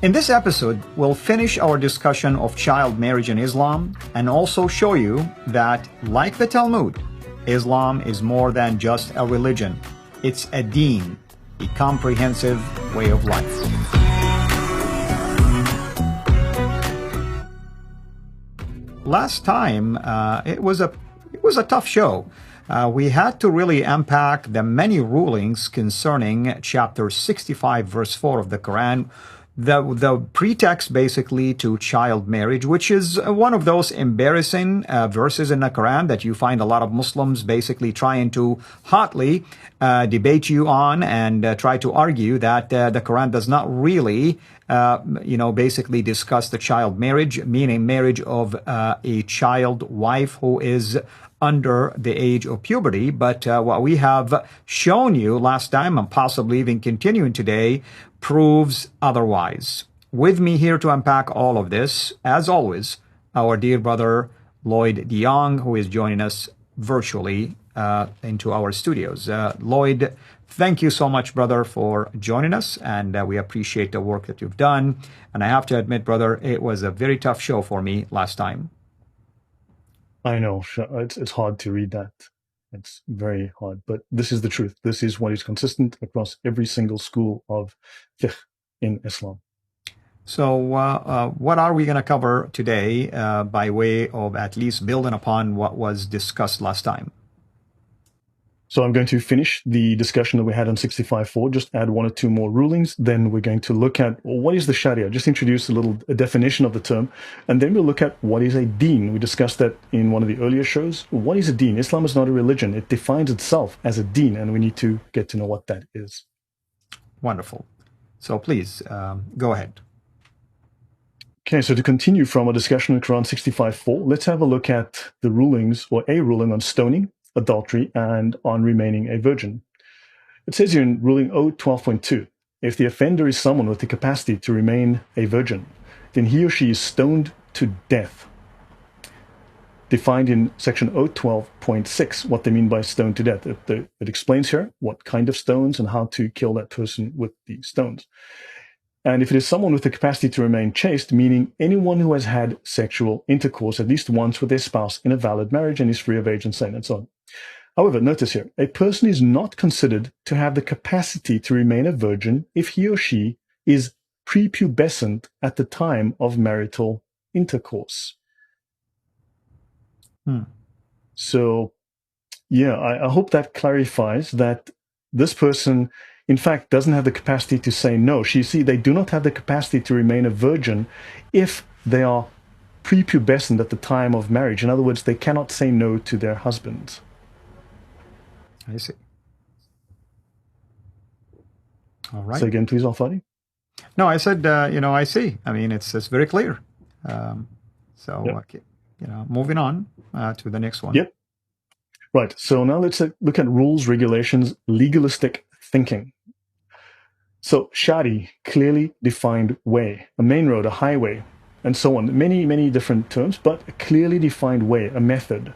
In this episode, we'll finish our discussion of child marriage in Islam and also show you that, like the Talmud, Islam is more than just a religion. It's a deen, a comprehensive way of life. Last time, it was a tough show. We had to really unpack the many rulings concerning chapter 65, verse 4 of the Quran, the pretext basically to child marriage, which is one of those embarrassing verses in the Quran that you find a lot of Muslims basically trying to hotly debate you on and try to argue that the Quran does not really basically discuss the child marriage, meaning marriage of a child wife who is under the age of puberty. But what we have shown you last time, and possibly even continuing today, proves otherwise. With me here to unpack all of this, as always, our dear brother Lloyd DeYoung, who is joining us virtually into our studios. Lloyd, thank you so much, brother, for joining us, and we appreciate the work that you've done. And I have to admit, brother, it was a very tough show for me last time. I know, it's hard to read that. It's very hard, but this is the truth. This is what is consistent across every single school of fiqh in Islam. So what are we going to cover today by way of at least building upon what was discussed last time? So I'm going to finish the discussion that we had on 65.4, just add one or two more rulings. Then we're going to look at, well, what is the Sharia? Just introduce a definition of the term. And then we'll look at what is a deen. We discussed that in one of the earlier shows. What is a deen? Islam is not a religion. It defines itself as a deen, and we need to get to know what that is. Wonderful. So please, go ahead. Okay, so to continue from our discussion on Quran 65.4, let's have a look at the rulings, or a ruling on stoning, adultery, and on remaining a virgin. It says here in ruling O12.2, if the offender is someone with the capacity to remain a virgin, then he or she is stoned to death. Defined in section O12.6, what they mean by stoned to death. It explains here what kind of stones and how to kill that person with the stones. And if it is someone with the capacity to remain chaste, meaning anyone who has had sexual intercourse at least once with their spouse in a valid marriage and is free of age and sin, and so on. However, notice here, a person is not considered to have the capacity to remain a virgin if he or she is prepubescent at the time of marital intercourse. So, yeah, I hope that clarifies that this person, in fact, doesn't have the capacity to say no. They do not have the capacity to remain a virgin if they are prepubescent at the time of marriage. In other words, they cannot say no to their husbands. I see. All right. Say again, please, Al-Fadi. No, I said, I see. I mean, it's very clear. Yep. Okay, moving on to the next one. Yep. Right. So now let's look at rules, regulations, legalistic thinking. So Shari, clearly defined way, a main road, a highway, and so on. Many, many different terms, but a clearly defined way, a method.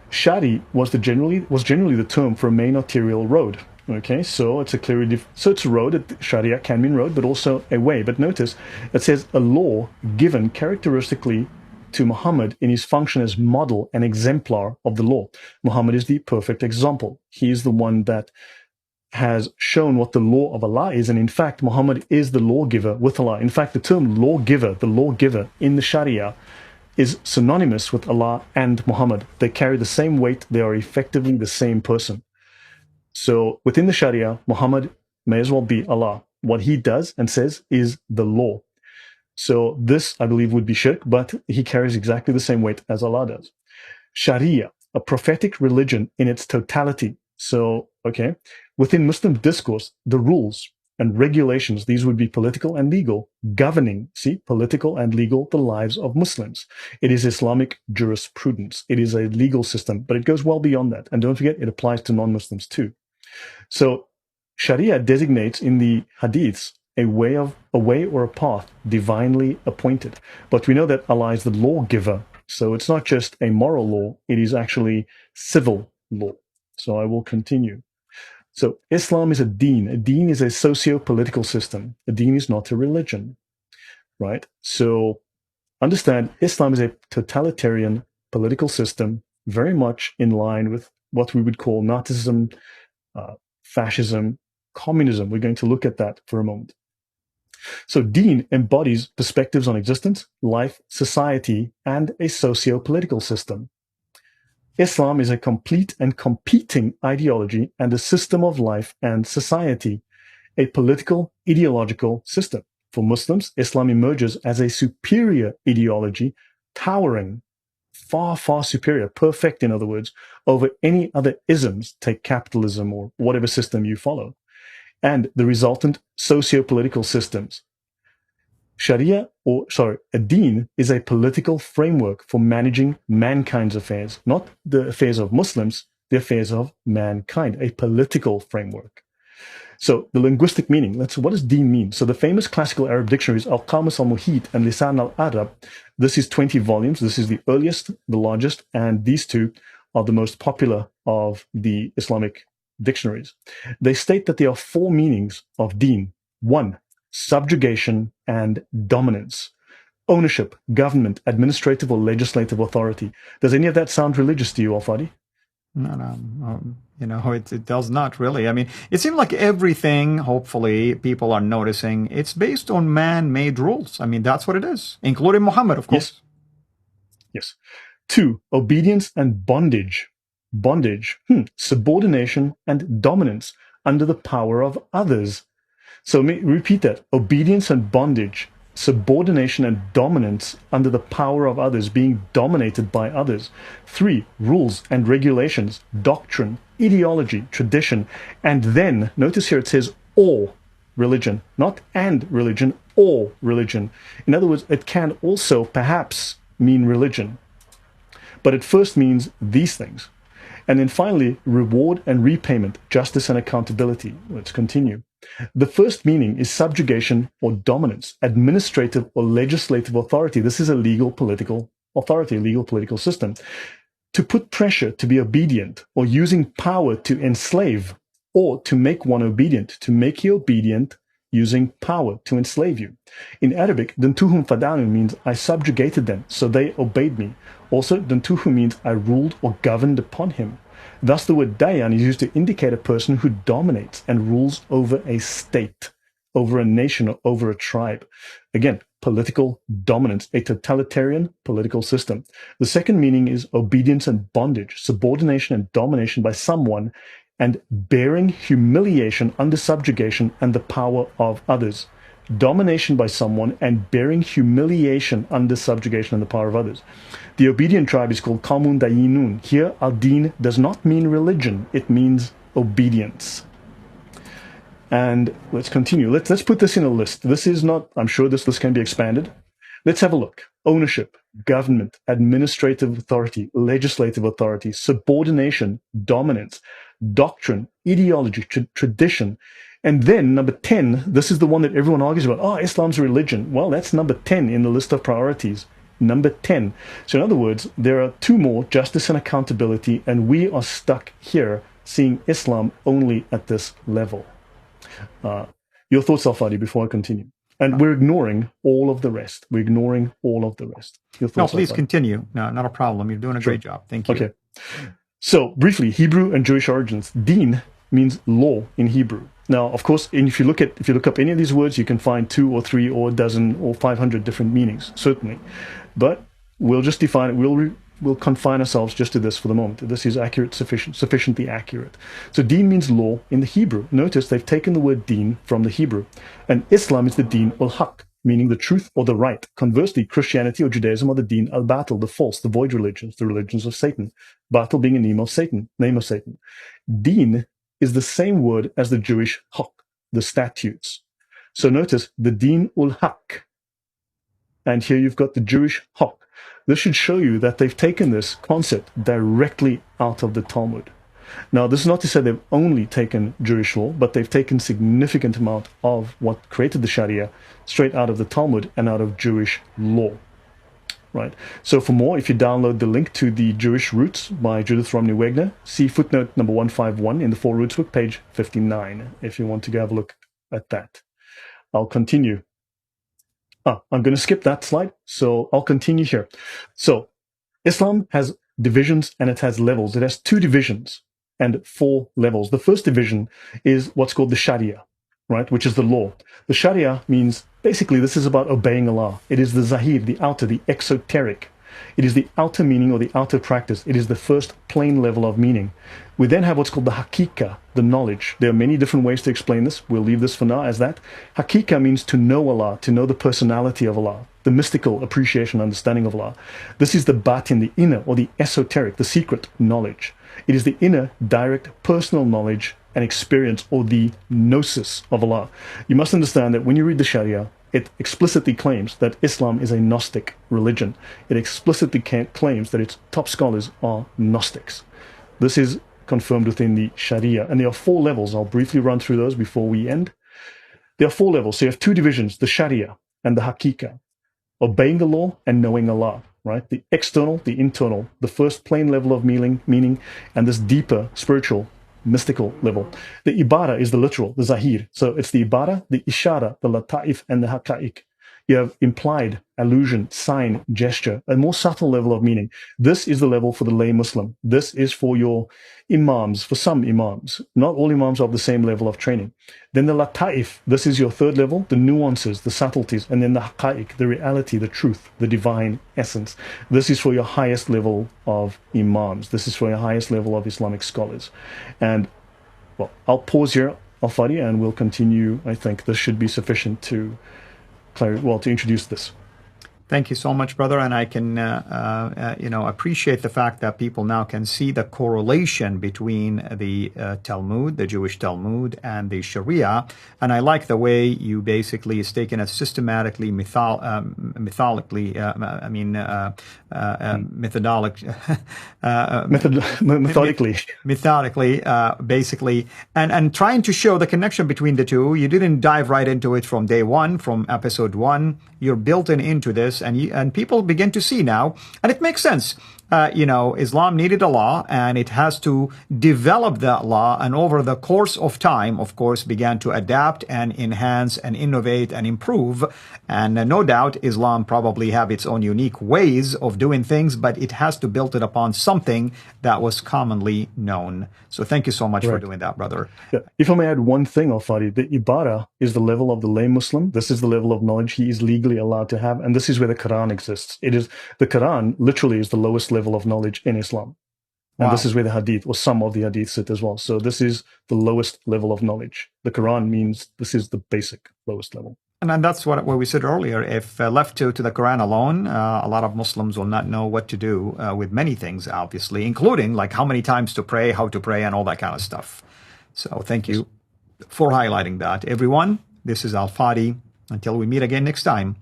Shari was generally the term for a main arterial road. Okay, so it's it's a road. Sharia can mean road, but also a way. But notice it says a law given characteristically to Muhammad in his function as model and exemplar of the law. Muhammad is the perfect example. He is the one that has shown what the law of Allah is, and in fact, Muhammad is the lawgiver with Allah. In fact, the term lawgiver, the lawgiver in the Sharia, is synonymous with Allah and Muhammad. They carry the same weight. They are effectively the same person. So within the Sharia, Muhammad may as well be Allah. What he does and says is the law. So this, I believe, would be shirk, but he carries exactly the same weight as Allah does. Sharia, a prophetic religion in its totality. So, okay, within Muslim discourse, the rules and regulations, these would be political and legal, governing, political and legal, the lives of Muslims. It is Islamic jurisprudence. It is a legal system, but it goes well beyond that. And don't forget, it applies to non-Muslims too. So Sharia designates in the hadiths a way or a path divinely appointed. But we know that Allah is the lawgiver. So it's not just a moral law, it is actually civil law. So I will continue. So Islam is a deen. A deen is a socio-political system. A deen is not a religion. right? So understand Islam is a totalitarian political system, very much in line with what we would call Nazism, fascism, communism. We're going to look at that for a moment. So deen embodies perspectives on existence, life, society, and a socio-political system. Islam is a complete and competing ideology and a system of life and society, a political, ideological system. For Muslims, Islam emerges as a superior ideology, towering, far, far superior, perfect, in other words, over any other isms, take capitalism or whatever system you follow, and the resultant socio-political systems. A deen is a political framework for managing mankind's affairs, not the affairs of Muslims, the affairs of mankind, a political framework. So the linguistic meaning, what does deen mean? So the famous classical Arab dictionaries, Al-Qamus al-Muhit and Lisan al-Arab, this is 20 volumes. This is the earliest, the largest, and these two are the most popular of the Islamic dictionaries. They state that there are four meanings of deen. One, subjugation and dominance. Ownership, government, administrative or legislative authority. Does any of that sound religious to you, Al-Fadi? No, it does not really. I mean, it seems like everything, hopefully, people are noticing, it's based on man-made rules. I mean, that's what it is, including Muhammad, of course. Yes. Two, obedience and bondage. Bondage, subordination and dominance under the power of others. So let me repeat that. Obedience and bondage, subordination and dominance under the power of others, being dominated by others. Three, rules and regulations, doctrine, ideology, tradition, and then, notice here it says or religion, not and religion, or religion. In other words, it can also perhaps mean religion, but it first means these things. And then finally, reward and repayment, justice and accountability. Let's continue. The first meaning is subjugation or dominance, administrative or legislative authority. This is a legal political authority, a legal political system. To put pressure to be obedient, or using power to enslave, or to make one obedient, to make you obedient using power to enslave you. In Arabic, dantuhum fadanu means I subjugated them, so they obeyed me. Also, dantuhu means I ruled or governed upon him. Thus, the word dayan is used to indicate a person who dominates and rules over a state, over a nation, or over a tribe. Again, political dominance, a totalitarian political system. The second meaning is obedience and bondage, subordination and domination by someone, and bearing humiliation under subjugation and the power of others. Domination by someone and bearing humiliation under subjugation and the power of others. The obedient tribe is called Qawmun Dayinun. Here, al-Din does not mean religion, it means obedience. And let's continue. Let's put this in a list. This is not, I'm sure this list can be expanded. Let's have a look. Ownership, government, administrative authority, legislative authority, subordination, dominance, doctrine, ideology, tradition. And then number 10, this is the one that everyone argues about. Oh, Islam's a religion. Well, that's number 10 in the list of priorities. Number 10. So in other words, there are two more, justice and accountability, and we are stuck here seeing Islam only at this level. Your thoughts, Al-Fadi, before I continue. And we're ignoring all of the rest. We're ignoring all of the rest. Your thoughts, No, please Al-Fadi? Continue. No, not a problem. You're doing a great job. Thank you. Okay. So briefly, Hebrew and Jewish origins. Deen means law in Hebrew. Now, of course, if you look up any of these words, you can find 2 or 3 or a dozen or 500 different meanings, certainly. But we'll just define it. We'll confine ourselves just to this for the moment. This is accurate, sufficiently accurate. So deen means law in the Hebrew. Notice they've taken the word deen from the Hebrew. And Islam is the deen al-haq, meaning the truth or the right. Conversely, Christianity or Judaism are the deen al-batil, the false, the void religions, the religions of Satan. Batil being a name of Satan. Deen is the same word as the Jewish haq, the statutes. So notice the deen ul-haq. And here you've got the Jewish haq. This should show you that they've taken this concept directly out of the Talmud. Now, this is not to say they've only taken Jewish law, but they've taken significant amount of what created the Sharia straight out of the Talmud and out of Jewish law. Right. So for more, if you download the link to the Jewish Roots by Judith Romney Wagner, see footnote number 151 in the Four Roots book, page 59, if you want to go have a look at that. I'll continue. I'm going to skip that slide, so I'll continue here. So Islam has divisions and it has levels. It has 2 divisions and 4 levels. The first division is what's called the Sharia, right, which is the law. The Sharia means, basically, this is about obeying Allah. It is the zahir, the outer, the exoteric. It is the outer meaning or the outer practice. It is the first plain level of meaning. We then have what's called the hakika, the knowledge. There are many different ways to explain this. We'll leave this for now as that. Hakika means to know Allah, to know the personality of Allah, the mystical appreciation, understanding of Allah. This is the batin, the inner or the esoteric, the secret knowledge. It is the inner, direct, personal knowledge and experience, or the gnosis of Allah. You must understand that when you read the Sharia, it explicitly claims that Islam is a Gnostic religion. It explicitly claims that its top scholars are Gnostics. This is confirmed within the Sharia, and there are 4 levels. I'll briefly run through those before we end. There are 4 levels. So you have 2 divisions, the Sharia and the Hakika. Obeying the law and knowing Allah, right? The external, the internal, the first plain level of meaning, and this deeper spiritual, mystical level. The Ibarah is the literal, the Zahir. So it's the Ibarah, the Ishara, the Lata'if, and the Haqa'iq. You have implied, allusion, sign, gesture, a more subtle level of meaning. This is the level for the lay Muslim. This is for your imams, for some imams. Not all imams are of the same level of training. Then the Lata'if, this is your 3rd level, the nuances, the subtleties, and then the Haqa'iq, the reality, the truth, the divine essence. This is for your highest level of imams. This is for your highest level of Islamic scholars. And, well, I'll pause here, Al-Fadi, and we'll continue. I think this should be sufficient to introduce this. Thank you so much, brother. And I can, appreciate the fact that people now can see the correlation between the Talmud, the Jewish Talmud, and the Sharia. And I like the way you basically is taken as systematically, methodically, basically, and trying to show the connection between the two. You didn't dive right into it from day one, from episode 1. You're built into this. And people begin to see now, and it makes sense. Islam needed a law, and it has to develop that law, and over the course of time, of course, began to adapt and enhance and innovate and improve. And no doubt, Islam probably have its own unique ways of doing things, but it has to build it upon something that was commonly known. So thank you so much for doing that, brother. Yeah. If I may add one thing, Al-Fadi, the Ibarah is the level of the lay Muslim. This is the level of knowledge he is legally allowed to have, and this is where the Quran exists. The Quran literally is the lowest level of knowledge in Islam. And this is where the Hadith, or some of the Hadith, sit as well. So this is the lowest level of knowledge. The Quran means this is the basic lowest level. And that's what we said earlier. If left to the Quran alone, a lot of Muslims will not know what to do with many things, obviously, including like how many times to pray, how to pray, and all that kind of stuff. So thank you for highlighting that. Everyone, this is Al-Fadi. Until we meet again next time,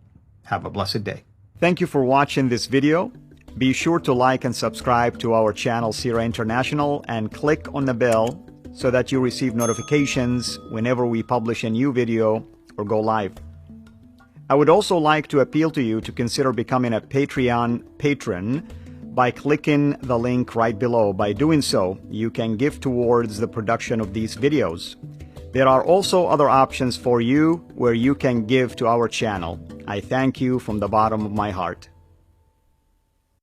have a blessed day. Thank you for watching this video. Be sure to like and subscribe to our channel, CIRA International, and click on the bell so that you receive notifications whenever we publish a new video or go live. I would also like to appeal to you to consider becoming a Patreon patron by clicking the link right below. By doing so, you can give towards the production of these videos. There are also other options for you where you can give to our channel. I thank you from the bottom of my heart.